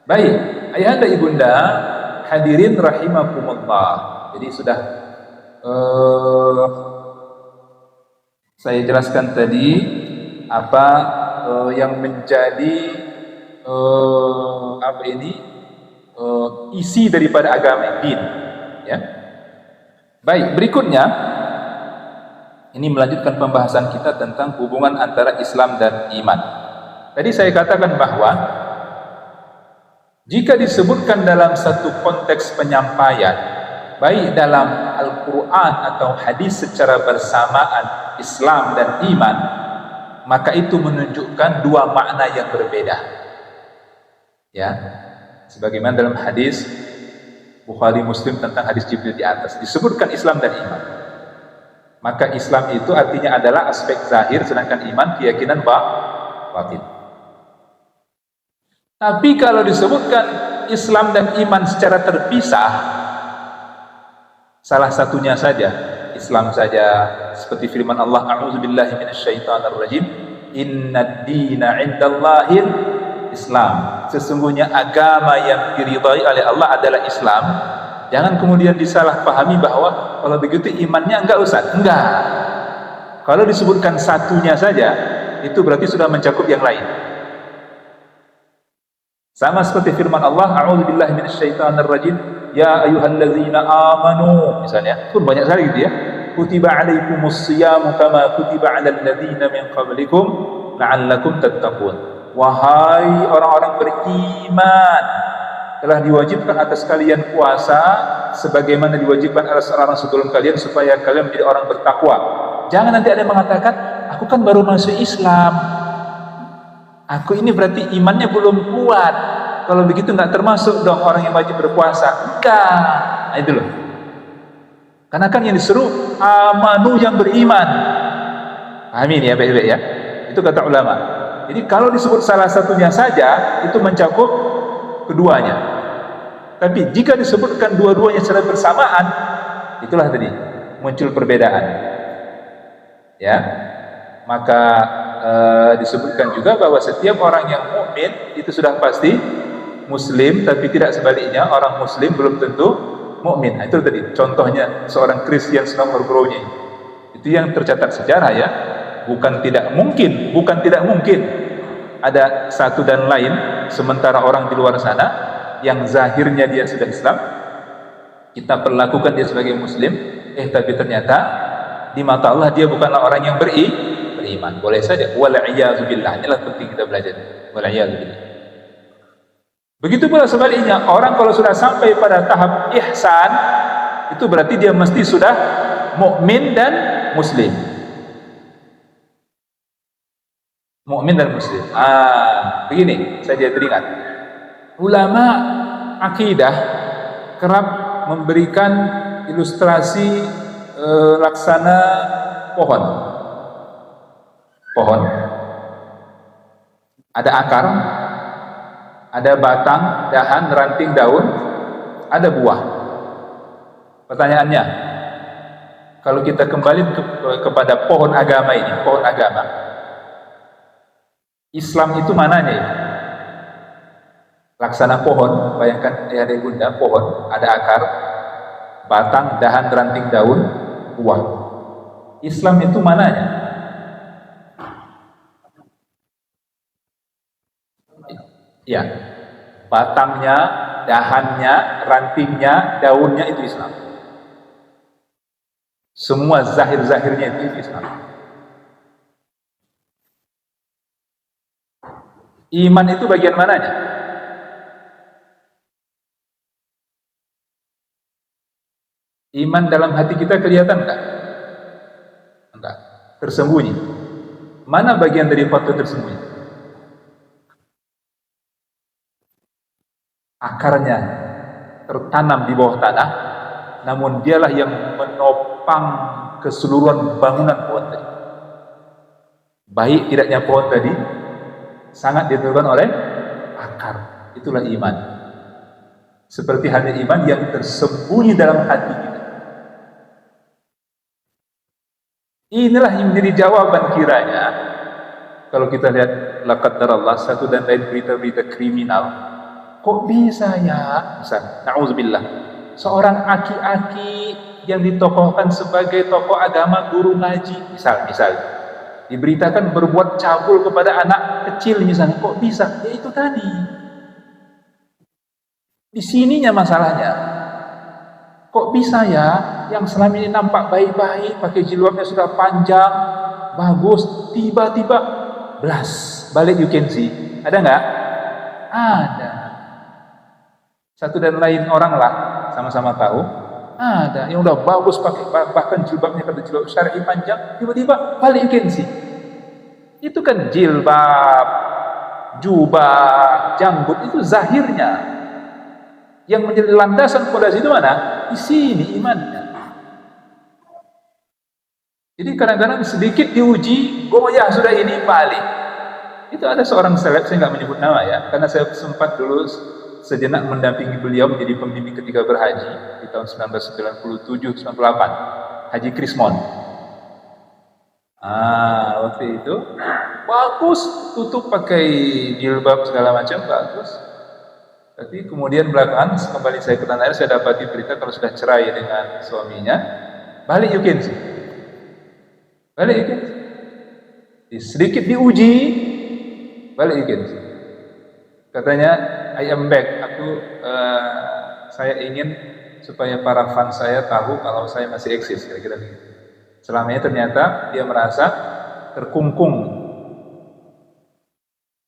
Baik, ayahanda ibunda, hadirin rahimakumullah. Jadi sudah saya jelaskan tadi apa yang menjadi isi daripada agama din, ya. Baik, berikutnya ini melanjutkan pembahasan kita tentang hubungan antara Islam dan iman. Tadi saya katakan bahwa jika disebutkan dalam satu konteks penyampaian, baik dalam Al-Quran atau hadis secara bersamaan Islam dan iman, maka itu menunjukkan dua makna yang berbeda. Ya, sebagaimana dalam hadis Bukhari Muslim tentang hadis Jibril di atas disebutkan Islam dan iman. Maka Islam itu artinya adalah aspek zahir, sedangkan iman keyakinan batin. Tapi kalau disebutkan Islam dan iman secara terpisah, salah satunya saja, Islam saja, seperti firman Allah, a'udzubillahi minasyaitonirrajim, innad dina 'indallahil Islam. Sesungguhnya agama yang diridhai oleh Allah adalah Islam. Jangan kemudian disalahpahami bahwa kalau begitu imannya enggak, Ustaz. Enggak. Kalau disebutkan satunya saja, itu berarti sudah mencakup yang lain. Sama seperti firman Allah, a'udzubillahi minasyaitonirrajim, ya ayyuhalladzina amanu, misalnya. Pun banyak sekali gitu ya. Kutiba 'alaikumus shiyamu kama kutiba 'alal ladzina min qablikum la'allakum tattaqun. Wahai orang-orang beriman, telah diwajibkan atas kalian puasa sebagaimana diwajibkan atas orang-orang sebelum kalian supaya kalian menjadi orang bertakwa. Jangan nanti ada yang mengatakan, aku kan baru masuk Islam, aku ini berarti imannya belum kuat. Kalau begitu nggak termasuk dong orang yang wajib berpuasa. Enggak. Nah, itu loh. Karena kan yang disuruh amanu, yang beriman. Amin ya, baik-baik ya. Itu kata ulama. Jadi kalau disebut salah satunya saja, itu mencakup keduanya. Tapi jika disebutkan dua-duanya secara bersamaan, itulah tadi muncul perbedaan. Ya. Maka disebutkan juga bahwa setiap orang yang mukmin itu sudah pasti muslim, tapi tidak sebaliknya, orang muslim belum tentu mukmin. Nah, itu tadi contohnya seorang Christian nomor bro-nya. Itu yang tercatat sejarah ya. Bukan tidak mungkin ada satu dan lain, sementara orang di luar sana yang zahirnya dia sudah Islam, kita perlakukan dia sebagai muslim, tapi ternyata di mata Allah dia bukanlah orang yang beriman. Boleh saja, wal'iyadzubillah. Inilah penting kita belajar, wal'iyadzubillah. Begitu pula sebaliknya, orang kalau sudah sampai pada tahap ihsan, itu berarti dia mesti sudah mukmin dan muslim. Mukmin dan muslim. Begini, saya teringat. Ulama akidah kerap memberikan ilustrasi laksana pohon. Ada akar, ada batang, dahan, ranting, daun, ada buah. Pertanyaannya, kalau kita kembali kepada pohon agama ini, pohon agama, Islam itu mananya ini? Laksana pohon, bayangkan ya, ada bunda, pohon, ada akar, batang, dahan, ranting, daun, buah. Islam itu mananya? Ya, batangnya, dahannya, rantingnya, daunnya itu Islam. Semua zahir-zahirnya itu Islam. Iman itu bagian mananya? Iman dalam hati kita kelihatan enggak? Enggak. Tersembunyi. Mana bagian dari foto tersembunyi? Akarnya tertanam di bawah tanah, namun dialah yang menopang keseluruhan bangunan pohon tadi. Baik tidaknya pohon tadi sangat ditentukan oleh akar. Itulah iman. Seperti halnya iman yang tersembunyi dalam hati kita. Inilah yang menjadi jawaban kiranya kalau kita lihat laqad darallah, satu dan lain berita-berita kriminal. kok bisa ya, misal, na'udzubillah, seorang aki-aki yang ditokohkan sebagai tokoh agama, guru ngaji, misal, diberitakan berbuat cabul kepada anak kecil misalnya, kok bisa? Ya itu tadi. Di sininya masalahnya. Kok bisa ya yang selama ini nampak baik-baik, pakai jilbabnya sudah panjang, bagus, tiba-tiba belas, balik you can see. Ada nggak? Ada. Satu dan lain orang lah, sama-sama tahu. Ada yang udah bagus pakai, bahkan jilbabnya kata jilbab syar'i panjang, tiba-tiba balik you can see. Itu kan jilbab, jubah, janggut, itu zahirnya. Yang menjadi landasan fondasi itu mana? Di sini imannya. Jadi kadang-kadang sedikit diuji, goyah sudah ini balik. Itu ada seorang seleb, saya nggak menyebut nama ya, karena saya sempat dulu sejenak mendampingi beliau menjadi pembimbing ketika berhaji di tahun 1997-98, Haji Krismon. Waktu itu bagus, tutup pakai jilbab segala macam, bagus. Tapi kemudian belakangan kembali saya ke tanah air, saya dapati berita kalau sudah cerai dengan suaminya, balik you can see. Balik you can see. Sedikit diuji, balik you can see. Katanya, I am back. Saya ingin supaya para fans saya tahu kalau saya masih eksis, kira-kira begitu. Selamanya ternyata dia merasa terkungkung,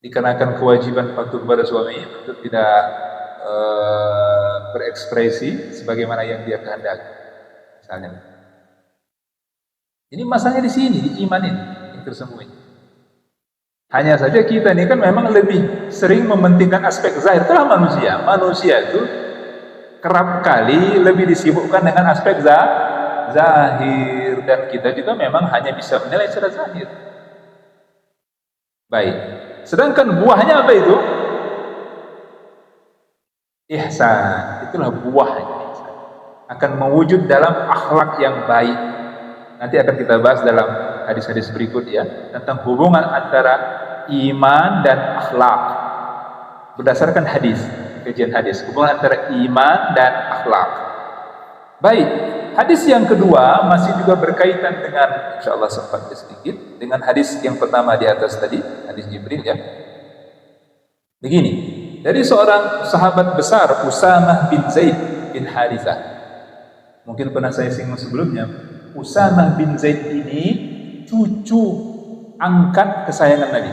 dikarenakan kewajiban patuh kepada suami untuk tidak berekspresi sebagaimana yang dia kehendaki, misalnya. Ini masalahnya di sini, di iman ini yang tersembunyi. Hanya saja kita ini kan memang lebih sering mementingkan aspek zahir. Itulah manusia. Manusia itu kerap kali lebih disibukkan dengan aspek zahir, dan kita juga memang hanya bisa menilai secara zahir. Baik. Sedangkan buahnya apa itu? Ihsan. Itulah buahnya. Akan mewujud dalam akhlak yang baik. Nanti akan kita bahas dalam hadis-hadis berikut ya, tentang hubungan antara iman dan akhlak. Berdasarkan hadis, kajian hadis, hubungan antara iman dan akhlak. Baik, hadis yang kedua masih juga berkaitan dengan, insyaallah sempat sedikit, dengan hadis yang pertama di atas tadi, hadis Jibril ya. Begini, dari seorang sahabat besar, Usamah bin Zaid bin Harithah. Mungkin pernah saya singgung sebelumnya. Usamah bin Zaid ini cucu angkat kesayangan Nabi.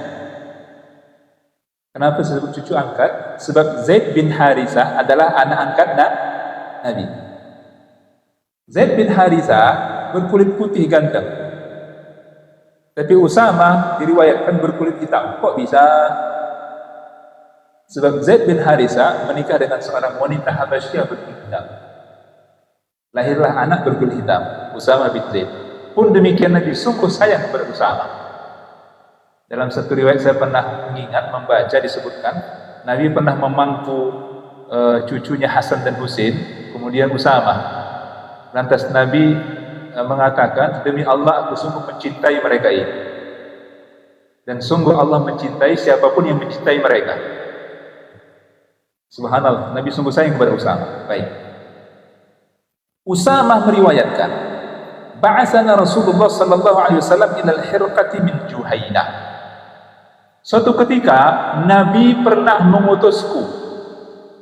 Kenapa disebut cucu angkat? Sebab Zaid bin Harithah adalah anak angkat Nabi. Zaid bin Harithah berkulit putih ganteng, tapi Usamah diriwayatkan berkulit hitam. Kok bisa? Sebab Zaid bin Harithah menikah dengan seorang wanita Habasyah berkulit hitam. Lahirlah anak berkulit hitam, Usamah bin Zaid. Pun demikian Nabi sungguh sayang kepada Usamah. Dalam satu riwayat saya pernah mengingat, membaca, disebutkan Nabi pernah memangku cucunya Hasan dan Husain, kemudian Usamah. Lantas Nabi mengatakan, demi Allah aku sungguh mencintai mereka ini, dan sungguh Allah mencintai siapapun yang mencintai mereka. Subhanallah, Nabi sungguh sayang kepada Usamah. Baik. Usamah meriwayatkan, ba'atsana Rasulullah sallallahu alaihi wasallam ila al-hirqati min Juhainah. Suatu ketika Nabi pernah mengutusku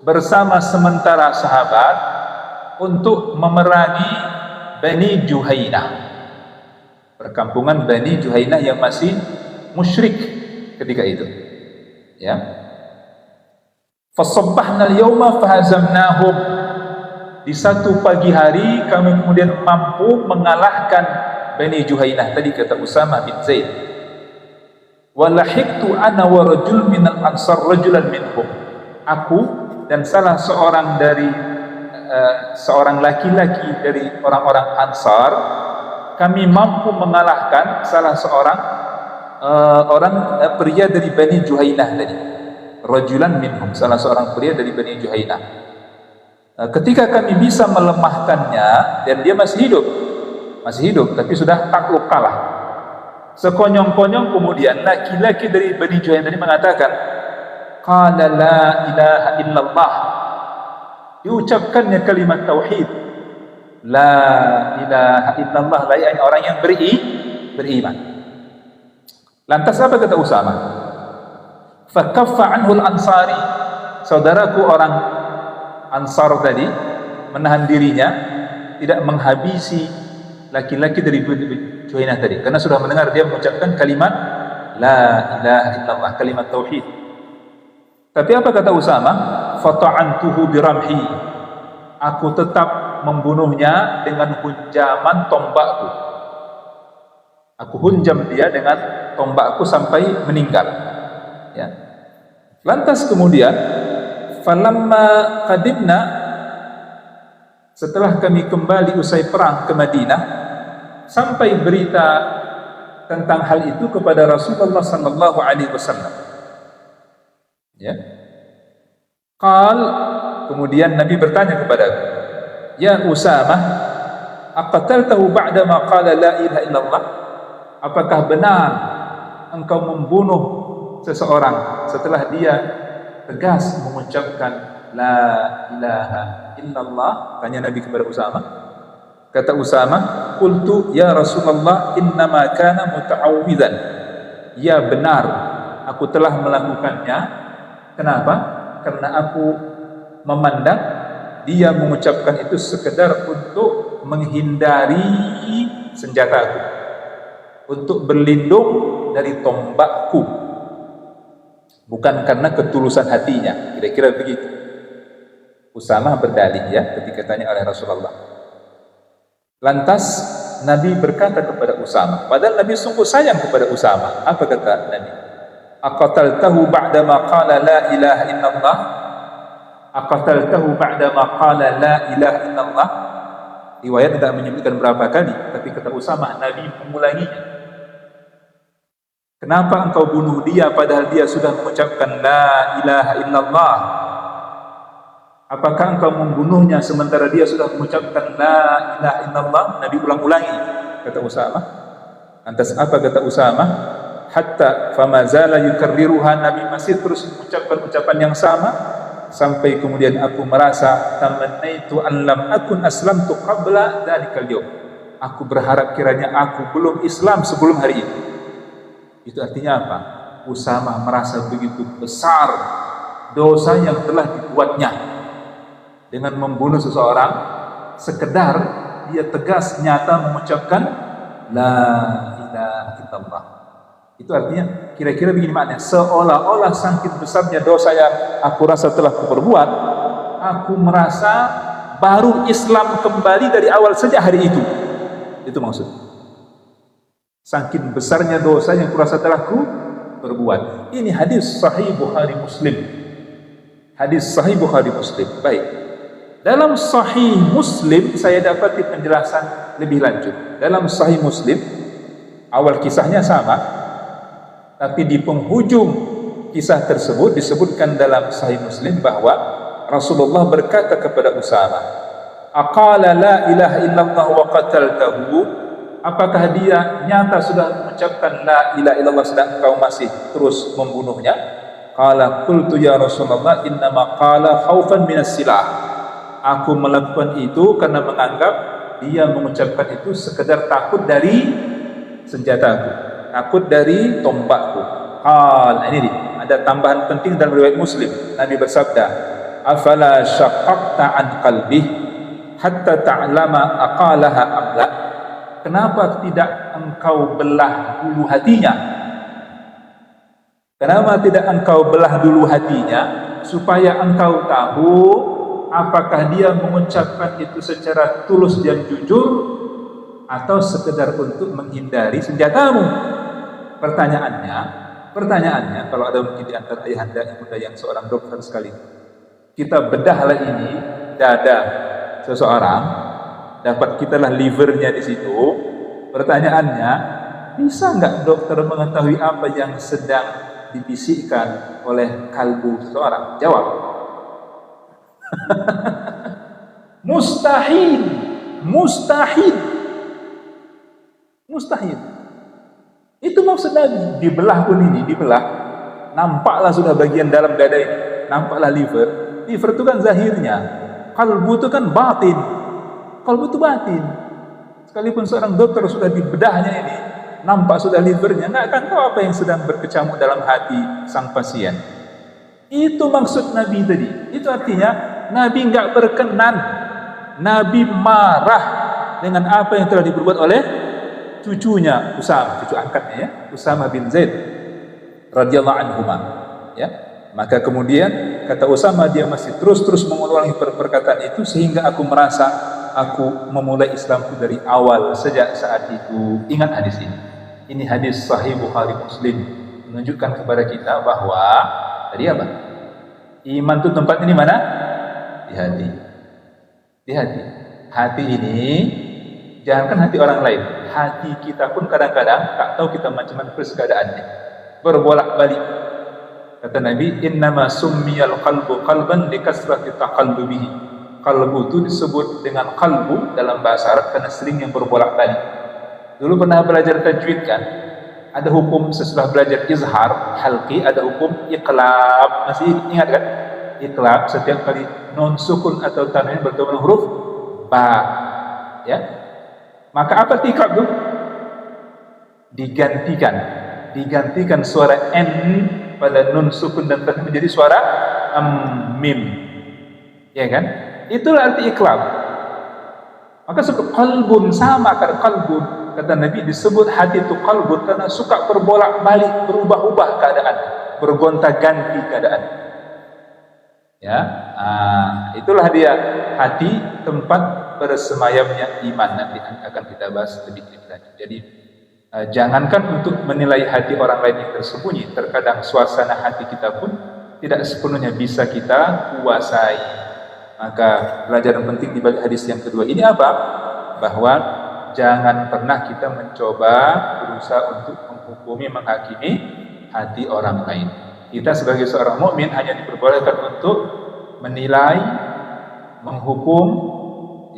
bersama sementara sahabat untuk memerangi Bani Juhainah, perkampungan Bani Juhainah yang masih musyrik ketika itu. Ya. Fasabbahna al-yawma fahazamnahum. Di satu pagi hari kami kemudian mampu mengalahkan Bani Juhainah tadi, kata Usamah bin Zaid. Walahiktu ana wa rajul minal ansar rajulan minhum. Aku dan salah seorang dari seorang laki-laki dari orang-orang Ansar, kami mampu mengalahkan salah seorang pria dari Bani Juhainah tadi. Rajulan minhum, salah seorang pria dari Bani Juhainah. Ketika kami bisa melemahkannya dan dia masih hidup tapi sudah takluk kalah. Sekonyong-konyong kemudian laki-laki dari Bani Juhainah tadi mengatakan, qala la ilaha illallah, diucapkannya kalimat tauhid, la ilaha illallah, layak orang yang beriman. Lantas apa kata Usama? Fakaffa anhu al-ansari, saudaraku orang Ansar tadi menahan dirinya, tidak menghabisi laki-laki dari Juhainah tadi, karena sudah mendengar dia mengucapkan kalimat la ilaha illallah, kalimat tauhid. Tapi apa kata Usama? Fata'antuhu biramhi, aku tetap membunuhnya dengan hunjaman tombakku. Aku hunjam dia dengan tombakku sampai meninggal. Ya. Lantas kemudian, falamma qadimna, setelah kami kembali usai perang ke Madinah, sampai berita tentang hal itu kepada Rasulullah sallallahu alaihi wasallam. Ya. Qal, kemudian Nabi bertanya kepadaku, ya Usamah, aqtaltahu ba'da ma qala la ilaha illallah? Apakah benar engkau membunuh seseorang setelah dia tegas mengucapkan la ilaha illallah? Tanya Nabi kepada Usama. Kata Usama, qultu ya Rasulullah innama kana muta'awwidzan. Ya benar, aku telah melakukannya. Kenapa? Karena aku memandang dia mengucapkan itu sekedar untuk menghindari senjataku, untuk berlindung dari tombakku, bukan karena ketulusan hatinya. Kira-kira begitu Usama berdalih, ya, ketika tanya oleh Rasulullah. Lantas Nabi berkata kepada Usama, padahal Nabi sungguh sayang kepada Usama. Apa kata Nabi? Aqataltahu ba'da ma qala la ilaha illallah? Aqataltahu ba'da ma qala la ilaha illallah? Riwayat tidak menyebutkan berapa kali, tapi kata Usama, Nabi mengulanginya. Kenapa engkau bunuh dia padahal dia sudah mengucapkan la ilaha illallah? Apakah engkau membunuhnya sementara dia sudah mengucapkan la ilaha illallah? Nabi ulang-ulangi, kata Usama. Lantas apa kata Usama? Hatta famazala yukarriruha, Nabi masih terus mengucapkan ucapan yang sama, sampai kemudian aku merasa tamannaitu an lam akun aslamtu qabla dzalikal yaum. Aku berharap kiranya aku belum Islam sebelum hari itu. Itu artinya apa? Usama merasa begitu besar dosa yang telah dibuatnya dengan membunuh seseorang sekedar dia tegas nyata mengucapkan la ilaha illallah. Itu artinya kira-kira begini maknanya, seolah-olah saking besarnya dosa yang aku rasa telah kuperbuat, aku merasa baru Islam kembali dari awal sejak hari itu. Itu maksud. Saking besarnya dosa yang kurasa telah ku perbuat. Ini hadis sahih Bukhari Muslim. Hadis sahih Bukhari Muslim. Baik. Dalam sahih Muslim saya dapati penjelasan lebih lanjut. Dalam sahih Muslim awal kisahnya sama, tapi di penghujung kisah tersebut disebutkan dalam sahih Muslim bahwa Rasulullah berkata kepada Usama, aqala la ilaha illallah wa qataltahu? Apakah dia nyata sudah mengucapkan la ilaha illallah sedang engkau masih terus membunuhnya? Qala qultu ya Rasulullah innama qala khaufan minas silah. Aku melakukan itu karena menganggap dia mengucapkan itu sekedar takut dari senjataku, takut dari tombakku. Qal, ini ada tambahan penting dalam riwayat Muslim. Nabi bersabda, afala syaqqaqta an qalbi hatta ta'lama aqalaha am la? Kenapa tidak engkau belah dulu hatinya? Kenapa tidak engkau belah dulu hatinya supaya engkau tahu apakah dia mengucapkan itu secara tulus dan jujur atau sekedar untuk menghindari senjatamu? Pertanyaannya, kalau ada mungkin di antara ayahanda ibunda yang seorang dokter sekali, kita bedahlah ini dada seseorang, dapat kitalah livernya di situ. Pertanyaannya, bisa nggak dokter mengetahui apa yang sedang dibisikkan oleh kalbu seseorang? Jawab. Mustahil. Itu maksud Nabi. Dibelah pun ini, nampaklah sudah bagian dalam dada ini, nampaklah liver. Liver itu kan zahirnya, kalbu itu kan batin. Kalbu itu batin. Sekalipun seorang dokter sudah dibedahnya ini, nampak sudah livernya, nggak akan tahu apa yang sedang berkecamuk dalam hati sang pasien. Itu maksud Nabi tadi. Itu artinya Nabi nggak berkenan, Nabi marah dengan apa yang telah diperbuat oleh cucunya Usama, cucu angkatnya ya, Usama bin Zaid radhiyallahu anhuma. Ya, maka kemudian kata Usama, dia masih terus mengulangi perkataan itu sehingga aku merasa aku memulai Islamku dari awal sejak saat itu. Ingat hadis ini. Ini hadis Sahih Bukhari Muslim menunjukkan kepada kita bahwa tadi apa? Iman itu tempatnya di mana? Di hati. Di hati. Hati ini jangankan hati orang lain, hati kita pun kadang-kadang tak tahu kita macam mana keadaannya. Berbolak-balik. Kata Nabi, innama summiyal qalbu qalban likasrati taqallubihi. Kalbu itu disebut dengan kalbu dalam bahasa Arab karena sering yang berbolak-balik. Dulu pernah belajar tajwid kan? Ada hukum sesudah belajar izhar, halqi, ada hukum iqlab. Masih ingat kan? Iqlab setiap kali nun sukun atau tanwin bertemu dengan huruf ba. Ya. Maka apa iqlab itu? Digantikan suara n pada nun sukun dan tanwin menjadi suara mim. Ya kan? Itulah arti iqlab. Maka sebut qalbun, sama kan qalbun. Kata Nabi disebut hati itu qalbun karena suka berbolak-balik, berubah-ubah keadaan, bergonta-ganti keadaan. Ya, itulah dia hati, tempat bersemayamnya iman. Nanti akan kita bahas lebih lanjut. Jadi jangankan untuk menilai hati orang lain yang tersembunyi, terkadang suasana hati kita pun tidak sepenuhnya bisa kita kuasai. Maka pelajaran penting di balik hadis yang kedua ini apa? Bahwa jangan pernah kita mencoba berusaha untuk menghukumi, menghakimi hati orang lain. Kita sebagai seorang mukmin hanya diperbolehkan untuk menilai, menghukum,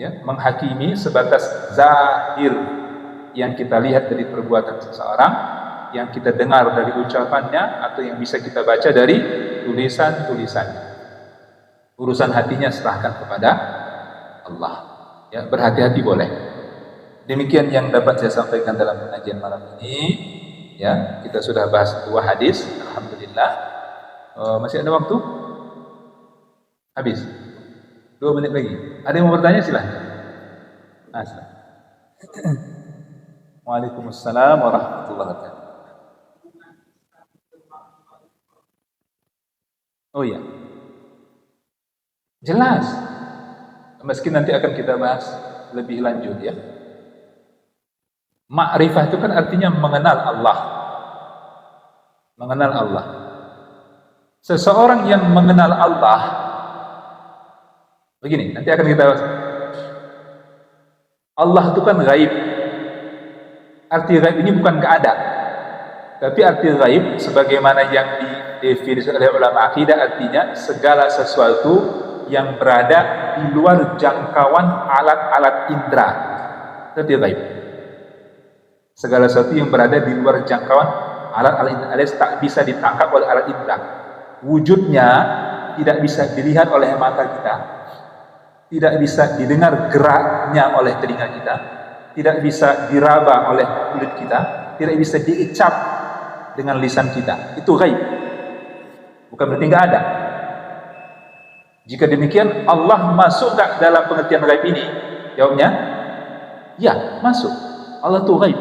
ya, menghakimi sebatas zahir yang kita lihat dari perbuatan seseorang, yang kita dengar dari ucapannya, atau yang bisa kita baca dari tulisan-tulisannya. Urusan hatinya serahkan kepada Allah. Ya, berhati-hati boleh. Demikian yang dapat saya sampaikan dalam pengajian malam ini. Ya, kita sudah bahas 2 hadis. Alhamdulillah. Masih ada waktu? Habis. 2 menit lagi. Ada yang mau bertanya silahkan. Silahkan. Waalaikumsalam warahmatullahi wabarakatuh. Oh iya. Jelas. Meski nanti akan kita bahas lebih lanjut ya. Ma'rifah itu kan artinya mengenal Allah. Mengenal Allah. Seseorang yang mengenal Allah, begini, nanti akan kita bahas. Allah itu kan gaib. Arti gaib ini bukan gak ada, tapi arti gaib sebagaimana yang didefinisi oleh ulama akidah, artinya segala sesuatu yang berada di luar jangkauan alat-alat indera. Itu dia gaib. Segala sesuatu yang berada di luar jangkauan alat-alat indera, alias tak bisa ditangkap oleh alat indera. Wujudnya tidak bisa dilihat oleh mata kita, tidak bisa didengar geraknya oleh telinga kita, tidak bisa diraba oleh kulit kita, tidak bisa diucap dengan lisan kita. Itu gaib. Bukan berarti nggak ada. Jika demikian, Allah masuk tak dalam pengertian gaib ini? Jawabnya, ya, masuk. Allah itu gaib.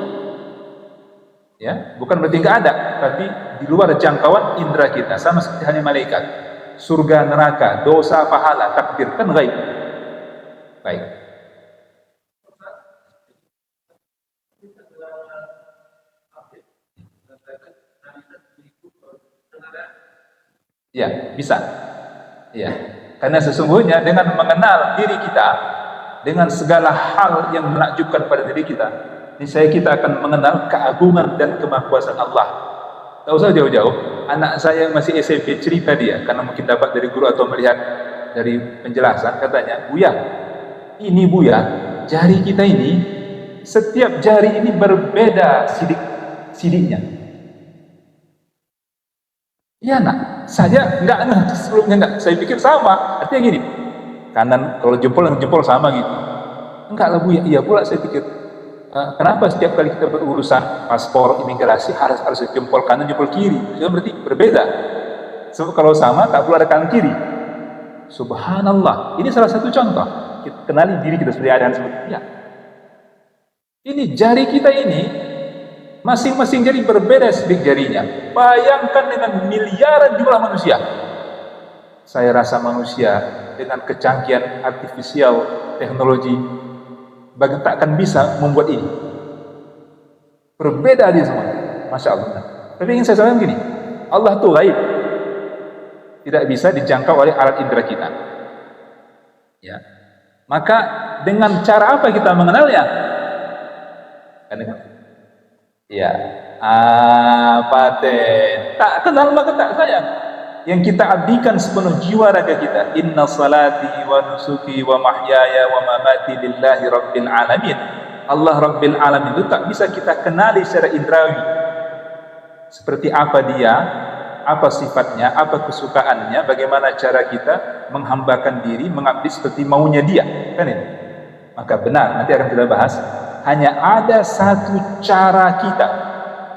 Ya, bukan berarti nggak ada, tapi di luar jangkauan indera kita, sama seperti halnya malaikat. Surga, neraka, dosa, pahala, takdir, kan gaib. Baik. Ya, bisa. Ya. Karena sesungguhnya dengan mengenal diri kita, dengan segala hal yang menakjubkan pada diri kita, niscaya kita akan mengenal keagungan dan kemahakuasaan Allah. Tak usah jauh-jauh. Anak saya yang masih SMP cerita dia, karena mungkin dapat dari guru atau melihat dari penjelasan, katanya, Buya, ini Buya, jari kita ini, setiap jari ini berbeda sidiknya. Iya nak, saya enggak sebelumnya enggak. Saya pikir sama. Artinya gini, kanan kalau jempol sama gitu. Enggak lah Bu, ya iya pula saya pikir. Kenapa setiap kali kita berurusan paspor, imigrasi harus jempol kanan, jempol kiri? Itu berarti berbeda. So, kalau sama tak perlu ada kanan kiri. Subhanallah. Ini salah satu contoh. Kita kenali diri kita seperti ada seperti ya. Ini jari kita ini masing-masing jari berbeda sidik jarinya. Bayangkan dengan miliaran jumlah manusia. Saya rasa manusia dengan kecanggihan artifisial teknologi takkan bisa membuat ini. Berbeda dia semua. Masya Allah. Tapi ingin saya sampaikan gini, Allah itu gaib, tidak bisa dijangkau oleh alat indera kita. Ya. Maka dengan cara apa kita mengenalnya? Ya, apa teh? Tak kenal maka tak sayang. Yang kita abdikan sepenuh jiwa raga kita. Inna salati wa nusuki wa mahyaya wa mamati lillahi rabbil alamin. Allah rabbil alamin itu tak bisa kita kenali secara indrawi. Seperti apa dia, apa sifatnya, apa kesukaannya, bagaimana cara kita menghambakan diri, mengabdi seperti maunya dia. Kan ini? Maka benar, nanti akan kita bahas. Hanya ada satu cara kita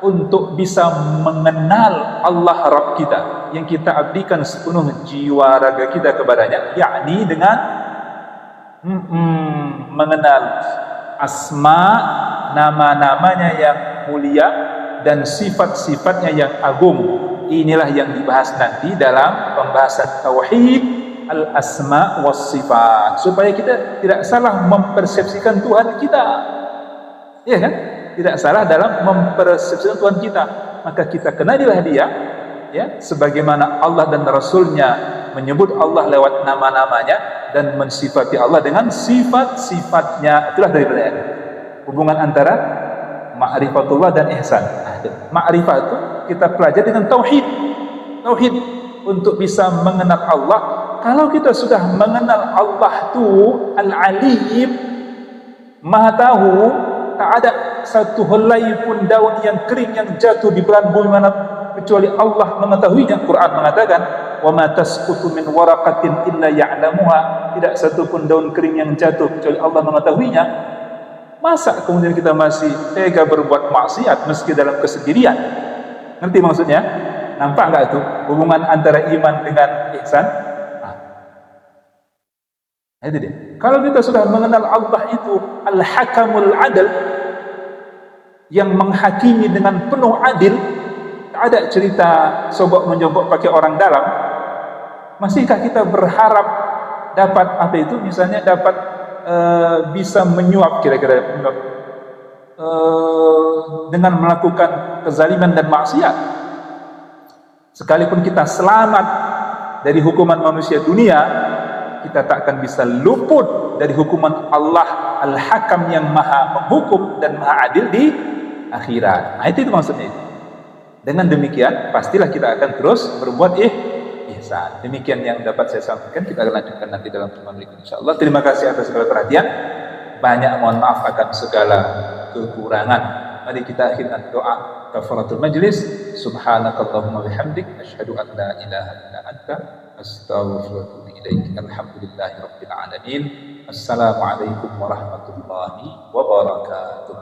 untuk bisa mengenal Allah Rabb kita, yang kita abdikan sepenuh jiwa raga kita kepadanya, yakni dengan mengenal asma, nama-namanya yang mulia dan sifat-sifatnya yang agung. Inilah yang dibahas nanti dalam pembahasan tauhid al-asma was sifat, supaya kita tidak salah mempersepsikan Tuhan kita. Ya kan? Tidak salah dalam mempersepsikan Tuhan kita. Maka kita kenalilah dia, ya, sebagaimana Allah dan Rasulnya menyebut Allah lewat nama-namanya dan mensifati Allah dengan sifat-sifatnya. Itulah daripada hubungan antara ma'rifatullah dan ihsan. Ma'rifat itu kita pelajari dengan tauhid. Tauhid untuk bisa mengenal Allah. Kalau kita sudah mengenal Allah itu Al-Alim, Maha Tahu, tak ada satu helai pun daun yang kering yang jatuh di belahan bumi mana kecuali Allah mengetahuinya. Quran mengatakan, "Wa ma tasqutu min waraqatin illa ya'lamuha." Tidak satu pun daun kering yang jatuh kecuali Allah mengetahuinya. Masa kemudian kita masih tega berbuat maksiat meski dalam kesendirian? Ngerti maksudnya? Nampak enggak itu hubungan antara iman dengan ihsan? Itu dia. Kalau kita sudah mengenal Allah itu Al-Hakamul Adil, yang menghakimi dengan penuh adil, tak ada cerita sobok menjobok pakai orang dalam. Masihkah kita berharap dapat apa itu? Misalnya dapat bisa menyuap kira-kira dengan melakukan kezaliman dan maksiat. Sekalipun kita selamat dari hukuman manusia dunia, kita tak akan bisa luput dari hukuman Allah Al-Hakam yang maha menghukum dan maha adil di akhirat. Nah itu maksudnya itu. Dengan demikian pastilah kita akan terus berbuat ihsan. Demikian yang dapat saya sampaikan. Kita akan lanjutkan nanti dalam pertemuan berikutnya insyaallah. Terima kasih atas segala perhatian. Banyak mohon maaf akan segala kekurangan. Mari kita akhiri dengan doa kafaratul majlis. Subhanakallahumma bihamdik asyhadu an la ilaha illa anta astaghfiruka wa atubu ilaik. Alhamdulillahirabbil alamin. Assalamualaikum warahmatullahi wabarakatuh.